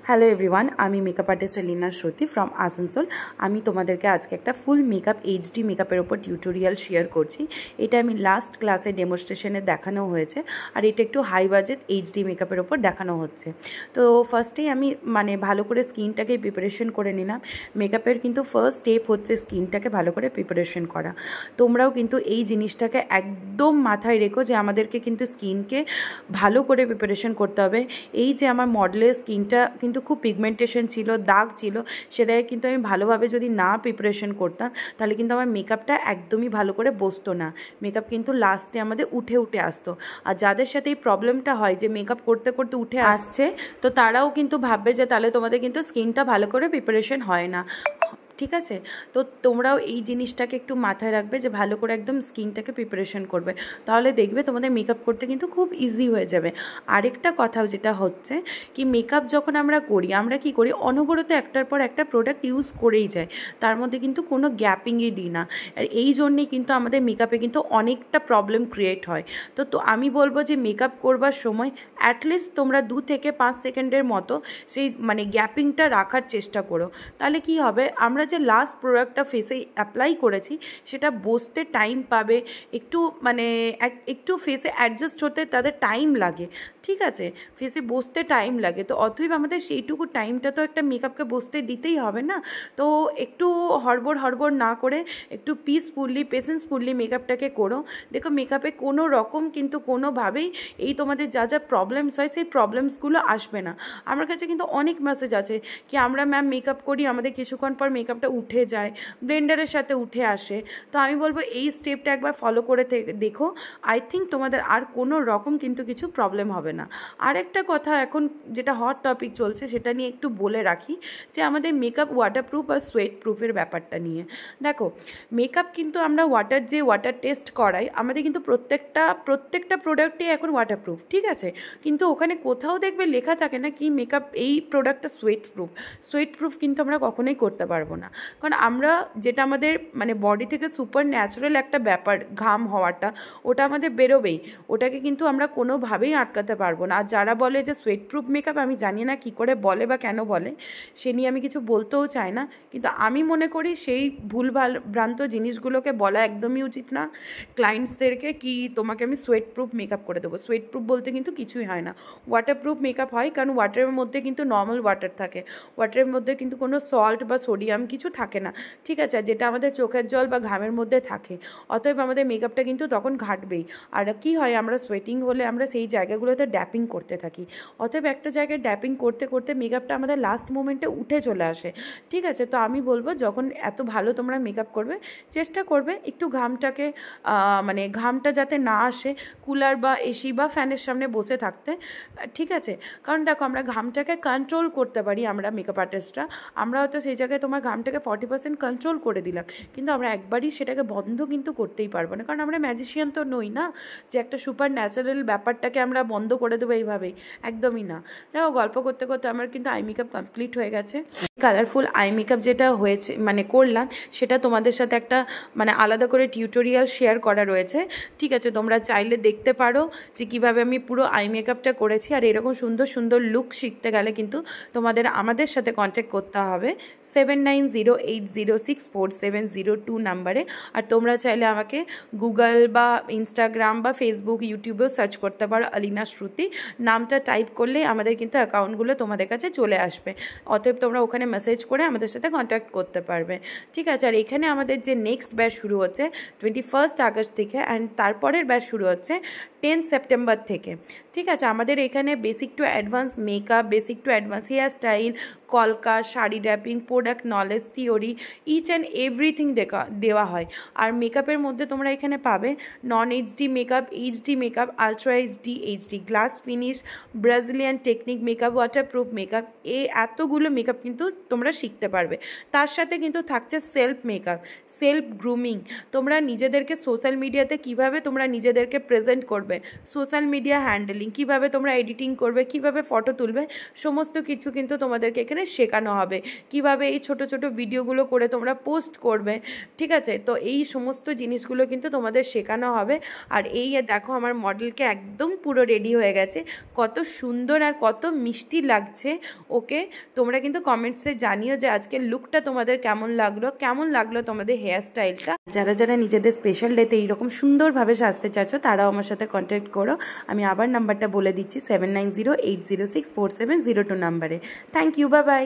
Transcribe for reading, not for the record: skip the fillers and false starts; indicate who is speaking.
Speaker 1: Hello everyone, আমি makeup artist Elina Shruti from Asansol. আমি তোমাদেরকে আজকে একটা ফুল মেকআপ এইচডি মেকআপের ওপর টিউটোরিয়াল শেয়ার করছি। এটা আমি লাস্ট ক্লাসে ডেমনস্ট্রেশনে দেখানো হয়েছে, আর এটা একটু হাই বাজেট এইচডি মেকআপের ওপর দেখানো হচ্ছে। তো ফার্স্টেই আমি ভালো করে স্কিনটাকে প্রিপারেশন করে নিলাম। মেকআপের কিন্তু ফার্স্ট স্টেপ হচ্ছে স্কিনটাকে ভালো করে প্রিপারেশন করা। তোমরাও কিন্তু এই জিনিসটাকে একদম মাথায় রেখো যে আমাদেরকে কিন্তু স্কিনকে ভালো করে প্রিপারেশন করতে হবে। এই যে আমার মডেলের স্কিনটা কিন্তু খুব পিগমেন্টেশন ছিল, দাগ ছিল, সেটাকে কিন্তু আমি ভালোভাবে যদি না প্রিপারেশন করতাম তাহলে কিন্তু আমার মেকআপটা একদমই ভালো করে বসতো না। মেকআপ কিন্তু লাস্টে আমাদের উঠে উঠে আসতো। আর যাদের সাথে এই প্রবলেমটা হয় যে মেকআপ করতে করতে উঠে আসছে, তো তারাও কিন্তু ভাববে যে তাহলে তোমাদের কিন্তু স্কিনটা ভালো করে প্রিপারেশন হয় না। ঠিক আছে, তো তোমরাও এই জিনিসটাকে একটু মাথায় রাখবে যে ভালো করে একদম স্কিনটাকে প্রিপারেশন করবে, তাহলে দেখবে তোমাদের মেকআপ করতে কিন্তু খুব ইজি হয়ে যাবে। আরেকটা কথাও যেটা হচ্ছে কি, মেকআপ যখন আমরা করি আমরা কি করি, অনবরত একটার পর একটা প্রোডাক্ট ইউজ করেই যাই, তার মধ্যে কিন্তু কোনো গ্যাপিংই দিই না। আর এই জন্যেই কিন্তু আমাদের মেকআপে কিন্তু অনেকটা প্রবলেম ক্রিয়েট হয়। তো আমি বলবো যে মেকআপ করবার সময় অ্যাটলিস্ট তোমরা 2 থেকে 5 সেকেন্ডের মতো সেই গ্যাপিংটা রাখার চেষ্টা করো। তাহলে কি হবে, আমরা যে লাস্ট প্রোডাক্টটা ফেসে অ্যাপ্লাই করেছি সেটা বসতে টাইম পাবে, একটু ফেসে অ্যাডজাস্ট হতে তাদের টাইম লাগে। ঠিক আছে, ফেসে বসতে টাইম লাগে, তো অতএব আমাদের সেইটুকু টাইমটা তো একটা মেকআপকে বসতে দিতেই হবে না। তো একটু হড়বড় না করে একটু পেশেন্সফুলি মেকআপটাকে করো। দেখো, মেকআপে কোনো রকম কিন্তু কোনোভাবেই এই তোমাদের যা যা প্রবলেমস হয় সেই প্রবলেমসগুলো আসবে না। আমার কাছে কিন্তু অনেক মেসেজ আছে কি আমরা ম্যাম মেকআপ করি, আমাদের কিছুক্ষণ পর মেকআপটা উঠে যায়, ব্লেন্ডারের সাথে উঠে আসে। তো আমি বলবো এই স্টেপটা একবার ফলো করে দেখো, আই থিঙ্ক তোমাদের আর কোনো রকম কিন্তু কিছু প্রবলেম হবে না। আরেকটা কথা, এখন যেটা হট টপিক চলছে সেটা নিয়ে একটু বলে রাখি যে আমাদের মেকআপ ওয়াটারপ্রুফ আর সোয়েট প্রুফের ব্যাপারটা নিয়ে। দেখো, মেকআপ কিন্তু আমরা ওয়াটার টেস্ট করাই, আমাদের কিন্তু প্রত্যেকটা প্রোডাক্টই এখন ওয়াটারপ্রুফ। ঠিক আছে, কিন্তু ওখানে কোথাও দেখবে লেখা থাকে না কি মেকআপ এই প্রোডাক্টটা সোয়েট প্রুফ কিন্তু আমরা কখনোই করতে পারবো না। কারণ আমরা যেটা আমাদের বডি থেকে সুপার ন্যাচারাল একটা ব্যাপার, ঘাম হওয়াটা, ওটা আমাদের বেরোবেই, ওটাকে কিন্তু আমরা কোনোভাবেই আটকাতে পারবো না। আর যারা বলে যে সোয়েট প্রুফ মেকআপ, আমি জানি না কী করে বলে বা কেন বলে, সে নিয়ে আমি কিছু বলতেও চাই না, কিন্তু আমি মনে করি সেই ভ্রান্ত জিনিসগুলোকে বলা একদমই উচিত না ক্লায়েন্টসদেরকে কি তোমাকে আমি সোয়েট প্রুফ মেকআপ করে দেবো। সোয়েট প্রুফ বলতে কিন্তু কিছুই হয় না, ওয়াটার প্রুফ মেকআপ হয়, কারণ ওয়াটারের মধ্যে কিন্তু নর্মাল ওয়াটার থাকে, ওয়াটারের মধ্যে কিন্তু কোনো সল্ট বা সোডিয়াম কিছু থাকে না। ঠিক আছে, যেটা আমাদের চোখের জল বা ঘামের মধ্যে থাকে, অতএব আমাদের মেকআপটা কিন্তু তখন ঘাটবেই। আর কি হয়, আমরা সোয়েটিং হলে আমরা সেই জায়গাগুলোতে ড্যাপিং করতে থাকি, অতএব একটা জায়গায় ড্যাপিং করতে করতে মেকআপটা আমাদের লাস্ট মোমেন্টে উঠে চলে আসে। ঠিক আছে, তো আমি বলবো যখন এত ভালো তোমরা মেকআপ করবে, চেষ্টা করবে একটু ঘামটা যাতে না আসে, কুলার বা এসি বা ফ্যানের সামনে বসে থাকতে। ঠিক আছে, কারণ দেখো আমরা ঘামটাকে কন্ট্রোল করতে পারি, আমরা মেকআপ আর্টিস্টরা, আমরা হয়তো সেই জায়গায় তোমার ঘামটাকে 40% কন্ট্রোল করে দিলাম, কিন্তু আমরা একবারই সেটাকে বন্ধ কিন্তু করতেই পারবো না, কারণ আমরা ম্যাজিশিয়ান তো নই না যে একটা সুপার ন্যাচারাল ব্যাপারটাকে আমরা বন্ধ করে দেবো এইভাবেই, একদমই না। দেখো, গল্প করতে করতে আমার কিন্তু আই মেকআপ কমপ্লিট হয়ে গেছে। কালারফুল আই মেকআপ যেটা হয়েছে করলাম, সেটা তোমাদের সাথে একটা আলাদা করে টিউটোরিয়াল শেয়ার করা রয়েছে। ঠিক আছে, তোমরা চাইলে দেখতে পারো যে কীভাবে আমি পুরো আই মেকআপটা করেছি। আর এরকম সুন্দর সুন্দর লুক শিখতে গেলে কিন্তু তোমাদের আমাদের সাথে কন্ট্যাক্ট করতে হবে 7908064702 নাম্বারে। আর তোমরা চাইলে আমাকে গুগল বা ইনস্টাগ্রাম বা ফেসবুক, ইউটিউবেও সার্চ করতে পারো, এলিনা শ্রুতি নামটা টাইপ করলে আমাদের কিন্তু অ্যাকাউন্টগুলো তোমাদের কাছে চলে আসবে, অতএব তোমরা ওখানে মেসেজ করে আমাদের সাথে কন্ট্যাক্ট করতে পারবে। ঠিক আছে, আর এখানে আমাদের যে নেক্সট ব্যাচ শুরু হচ্ছে 21 আগস্ট থেকে, অ্যান্ড তারপরের ব্যাচ শুরু হচ্ছে 10 সেপ্টেম্বর থেকে। ঠিক আছে, আমাদের এখানে basic to advance makeup, basic to advance hair style, কলকা, sari draping, product knowledge, theory, each and everything দেওয়া হয়। আর মেকআপের মধ্যে তোমরা এখানে পাবে non HD makeup, HD makeup, ultra HD, HD, glass finish, Brazilian technique makeup, waterproof makeup, এতগুলো মেকআপ কিন্তু তোমরা শিখতে পারবে। তার সাথে কিন্তু থাকছে সেলফ মেকআপ, সেলফ গ্রুমিং, তোমরা নিজেদেরকে সোশ্যাল মিডিয়াতে কিভাবে তোমরা নিজেদেরকে প্রেজেন্ট করবে, সোশ্যাল মিডিয়া হ্যান্ডেলিং কীভাবে তোমরা এডিটিং করবে, কিভাবে ফটো তুলবে, সমস্ত কিছু কিন্তু তোমাদেরকে এখানে শেখানো হবে। কিভাবে এই ছোট ছোট ভিডিওগুলো করে তোমরা পোস্ট করবে, ঠিক আছে? তো এই সমস্ত জিনিসগুলো কিন্তু তোমাদের শেখানো হবে। আর এই দেখো আমার মডেলকে একদম পুরো রেডি হয়ে গেছে, কত সুন্দর আর কত মিষ্টি লাগছে ওকে। তোমরা কিন্তু কমেন্টসে জানিও যে আজকের লুকটা তোমাদের কেমন লাগলো তোমাদের হেয়ার স্টাইলটা। যারা যারা নিজেদের স্পেশাল ডেতে এইরকম সুন্দরভাবে সাজতে চাচ্ছ তারাও আমার সাথে কন্ট্যাক্ট করো। আমি আবার নাম্বারটা বলে দিচ্ছি 7908064702 নাম্বারে। Thank you, bye by.